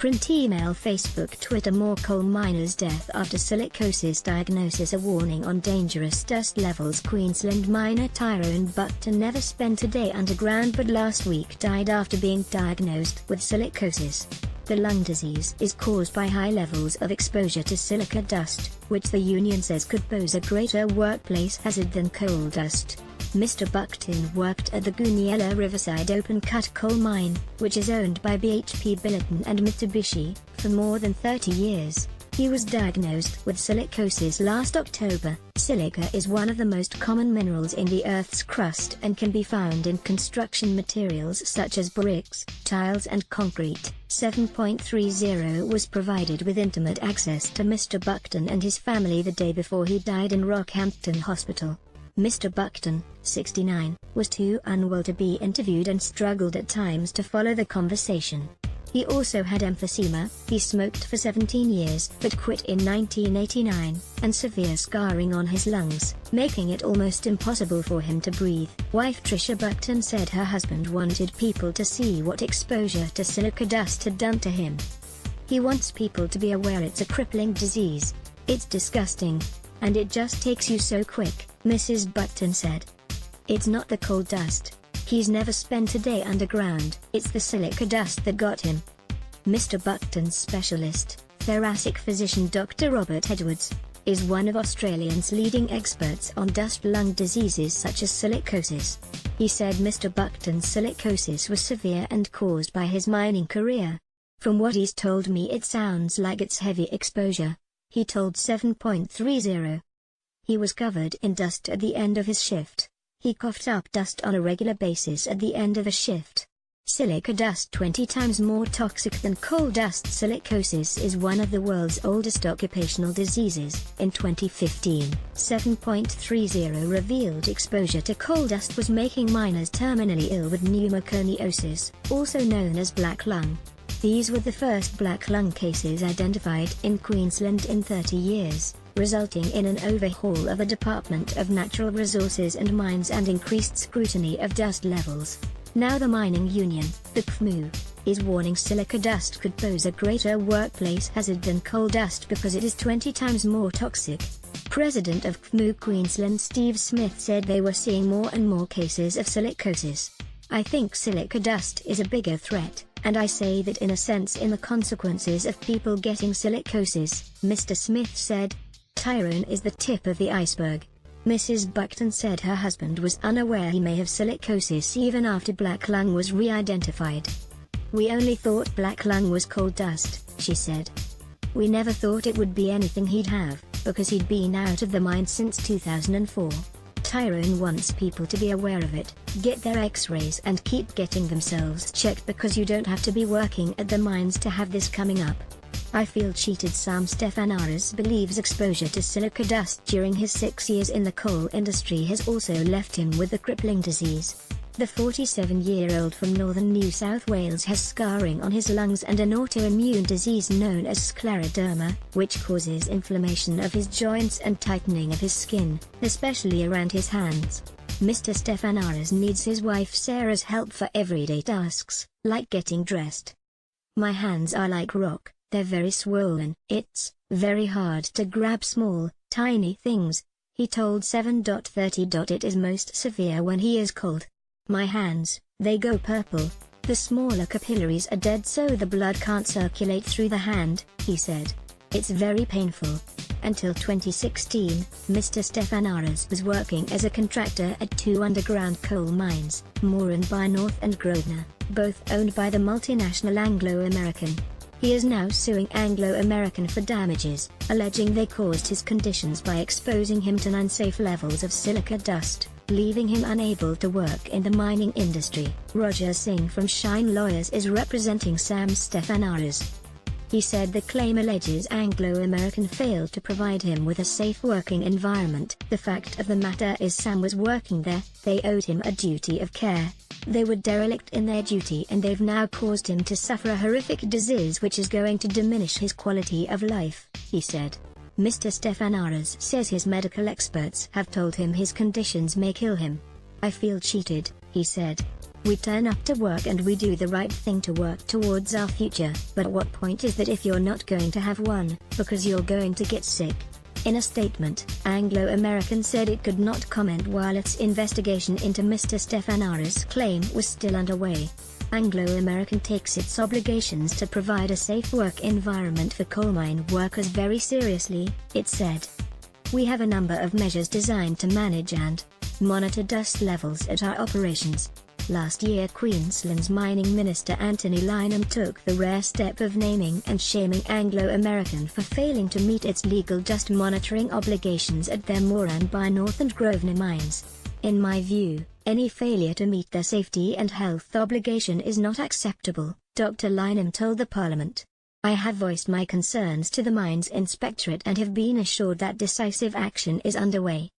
Print, email, Facebook, Twitter. More coal miners' death after silicosis diagnosis. A warning on dangerous dust levels. Queensland miner Tyrone Buckton never spent a day underground but last week died after being diagnosed with silicosis. The lung disease is caused by high levels of exposure to silica dust, which the union says could pose a greater workplace hazard than coal dust. Mr. Buckton worked at the Goonyella Riverside open-cut coal mine, which is owned by BHP Billiton and Mitsubishi, for more than 30 years. He was diagnosed with silicosis last October. Silica is one of the most common minerals in the Earth's crust and can be found in construction materials such as bricks, tiles and concrete. 7.30 was provided with intimate access to Mr. Buckton and his family the day before he died in Rockhampton Hospital. Mr. Buckton, 69, was too unwell to be interviewed and struggled at times to follow the conversation. He also had emphysema, he smoked for 17 years but quit in 1989, and severe scarring on his lungs, making it almost impossible for him to breathe. Wife Tricia Buckton said her husband wanted people to see what exposure to silica dust had done to him. He wants people to be aware it's a crippling disease. It's disgusting. And it just takes you so quick, Mrs. Buckton said. It's not the coal dust. He's never spent a day underground. It's the silica dust that got him. Mr. Buckton's specialist, thoracic physician Dr. Robert Edwards, is one of Australia's leading experts on dust lung diseases such as silicosis. He said Mr. Buckton's silicosis was severe and caused by his mining career. From what he's told me, it sounds like it's heavy exposure. He told 7.30. He was covered in dust at the end of his shift. He coughed up dust on a regular basis at the end of a shift. Silica dust 20 times more toxic than coal dust. Silicosis is one of the world's oldest occupational diseases. In 2015, 7.30 revealed exposure to coal dust was making miners terminally ill with pneumoconiosis, also known as black lung. These were the first black lung cases identified in Queensland in 30 years, resulting in an overhaul of the Department of Natural Resources and Mines and increased scrutiny of dust levels. Now the mining union, the CFMU, is warning silica dust could pose a greater workplace hazard than coal dust because it is 20 times more toxic. President of CFMU Queensland Steve Smith said they were seeing more and more cases of silicosis. I think silica dust is a bigger threat, and I say that in a sense in the consequences of people getting silicosis, Mr. Smith said. Tyrone is the tip of the iceberg. Mrs. Buckton said her husband was unaware he may have silicosis even after black lung was re-identified. We only thought black lung was coal dust, she said. We never thought it would be anything he'd have, because he'd been out of the mine since 2004. Tyrone wants people to be aware of it, get their x-rays and keep getting themselves checked because you don't have to be working at the mines to have this coming up. I feel cheated. Sam Stefanaras believes exposure to silica dust during his 6 years in the coal industry has also left him with the crippling disease. The 47-year-old from northern New South Wales has scarring on his lungs and an autoimmune disease known as scleroderma, which causes inflammation of his joints and tightening of his skin, especially around his hands. Mr. Stefanaras needs his wife Sarah's help for everyday tasks, like getting dressed. My hands are like rock. They're very swollen. It's very hard to grab small, tiny things, he told 7.30. It is most severe when he is cold. My hands, they go purple. The smaller capillaries are dead so the blood can't circulate through the hand, he said. It's very painful. Until 2016, Mr. Stefanaras was working as a contractor at two underground coal mines, Moranbah North and Grosvenor, both owned by the multinational Anglo-American. He is now suing Anglo-American for damages, alleging they caused his conditions by exposing him to unsafe levels of silica dust, leaving him unable to work in the mining industry. Roger Singh from Shine Lawyers is representing Sam Stefanaras. He said the claim alleges Anglo-American failed to provide him with a safe working environment. The fact of the matter is Sam was working there, they owed him a duty of care. They were derelict in their duty and they've now caused him to suffer a horrific disease which is going to diminish his quality of life, he said. Mr. Stefanaras says his medical experts have told him his conditions may kill him. I feel cheated, he said. We turn up to work and we do the right thing to work towards our future, but what point is that if you're not going to have one, because you're going to get sick? In a statement, Anglo American said it could not comment while its investigation into Mr. Stefanara's claim was still underway. Anglo American takes its obligations to provide a safe work environment for coal mine workers very seriously, it said. We have a number of measures designed to manage and monitor dust levels at our operations. Last year Queensland's mining minister Anthony Lynham took the rare step of naming and shaming Anglo American for failing to meet its legal dust monitoring obligations at their Moranbah North and Grosvenor mines. In my view, any failure to meet their safety and health obligation is not acceptable, Dr. Lynham told the Parliament. I have voiced my concerns to the Mines Inspectorate and have been assured that decisive action is underway.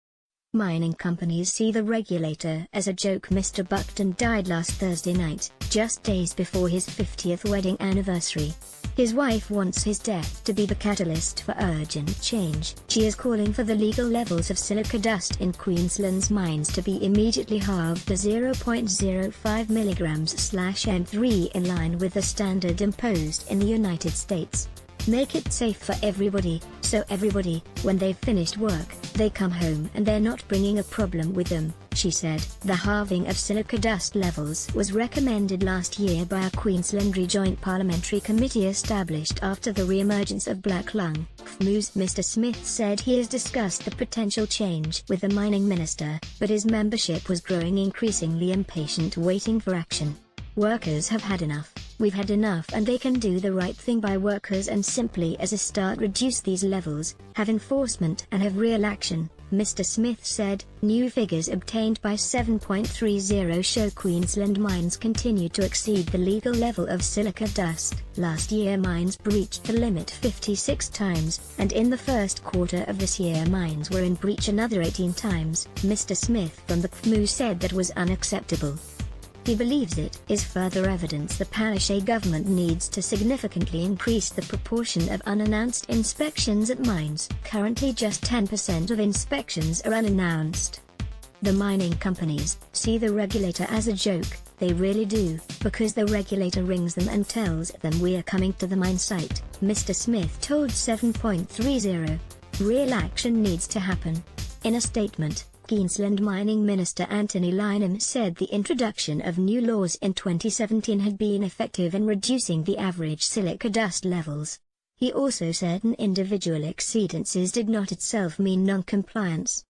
Mining companies see the regulator as a joke. Mr. Buckton died last Thursday night, just days before his 50th wedding anniversary. His wife wants his death to be the catalyst for urgent change. She is calling for the legal levels of silica dust in Queensland's mines to be immediately halved to 0.05 mg/m3 in line with the standard imposed in the United States. Make it safe for everybody, so everybody, when they've finished work, they come home and they're not bringing a problem with them, she said. The halving of silica dust levels was recommended last year by a Queensland Joint Parliamentary Committee established after the re-emergence of black lung FMUs. Mr. Smith said he has discussed the potential change with the mining minister, but his membership was growing increasingly impatient, waiting for action. Workers have had enough. We've had enough, and they can do the right thing by workers and simply as a start reduce these levels, have enforcement and have real action, Mr. Smith said. New figures obtained by 7.30 show Queensland mines continue to exceed the legal level of silica dust. Last year mines breached the limit 56 times, and in the first quarter of this year mines were in breach another 18 times. Mr. Smith from the CFMU said that was unacceptable. He believes it is further evidence the Palaszczuk government needs to significantly increase the proportion of unannounced inspections at mines. Currently just 10% of inspections are unannounced. The mining companies see the regulator as a joke. They really do, because the regulator rings them and tells them we are coming to the mine site, Mr. Smith told 7.30. Real action needs to happen. In a statement, Queensland Mining Minister Anthony Lynham said the introduction of new laws in 2017 had been effective in reducing the average silica dust levels. He also said an individual exceedances did not itself mean non-compliance.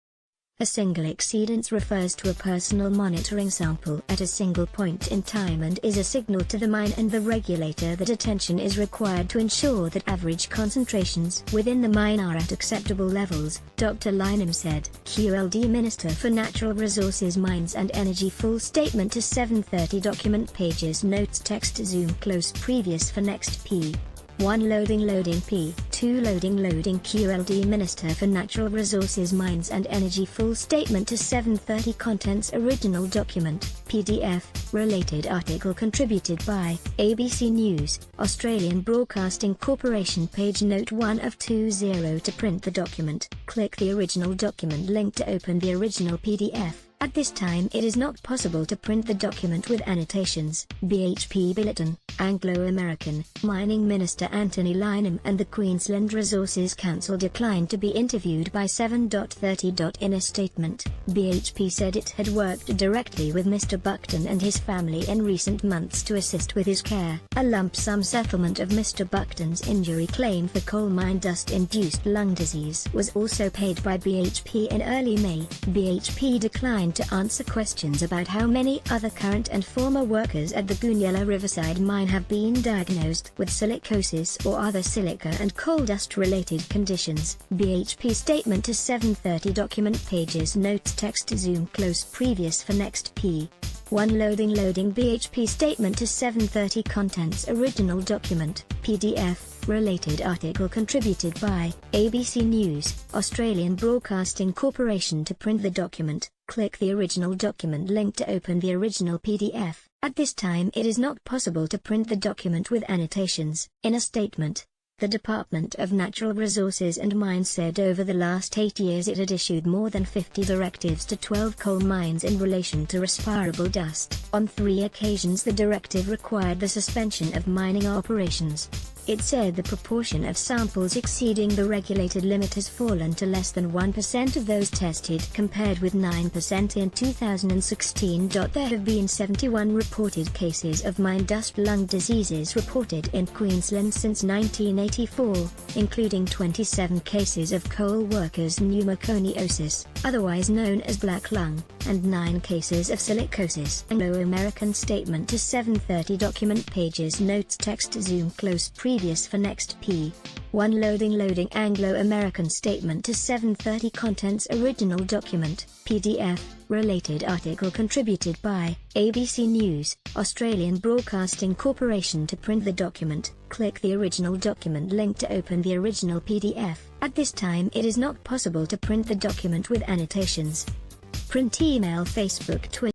A single exceedance refers to a personal monitoring sample at a single point in time and is a signal to the mine and the regulator that attention is required to ensure that average concentrations within the mine are at acceptable levels, Dr. Lynham said. QLD Minister for Natural Resources, Mines and Energy. Full statement to 7:30 document pages notes text zoom close previous for next p. 1 loading p. 2 loading QLD Minister for Natural Resources, Mines and Energy. Full statement to 7:30 contents original document, PDF, related article contributed by ABC News, Australian Broadcasting Corporation. Page note 1 of 20. To print the document, click the original document link to open the original PDF. At this time it is not possible to print the document with annotations. BHP Billiton, Anglo American. Mining Minister Anthony Lynham and the Queensland Resources Council declined to be interviewed by 7:30. In a statement, BHP said it had worked directly with Mr. Buckton and his family in recent months to assist with his care. A lump sum settlement of Mr. Buckton's injury claim for coal mine dust-induced lung disease was also paid by BHP in early May. BHP declined to answer questions about how many other current and former workers at the Goonyella Riverside mine have been diagnosed with silicosis or other silica and coal dust related conditions. BHP statement to 7:30 document pages notes text zoom close previous for next p. 1 loading BHP statement to 7:30 contents original document, PDF, related article contributed by ABC News, Australian Broadcasting Corporation. To print the document, click the original document link to open the original PDF. At this time it is not possible to print the document with annotations. In a statement, The Department of Natural Resources and Mines said over the last 8 years it had issued more than 50 directives to 12 coal mines in relation to respirable dust. On 3 occasions the directive required the suspension of mining operations. It said the proportion of samples exceeding the regulated limit has fallen to less than 1% of those tested, compared with 9% in 2016. There have been 71 reported cases of mine dust lung diseases reported in Queensland since 1984, including 27 cases of coal workers' pneumoconiosis, otherwise known as black lung, and 9 cases of silicosis. Anglo-American statement to 730 document pages notes text zoom close previous for next p1 loading Anglo-American statement to 730 contents original document PDF related article contributed by ABC News Australian Broadcasting Corporation. To print the document, click the original document link to open the original PDF. At this time it is not possible to print the document with annotations. Print email Facebook Twitter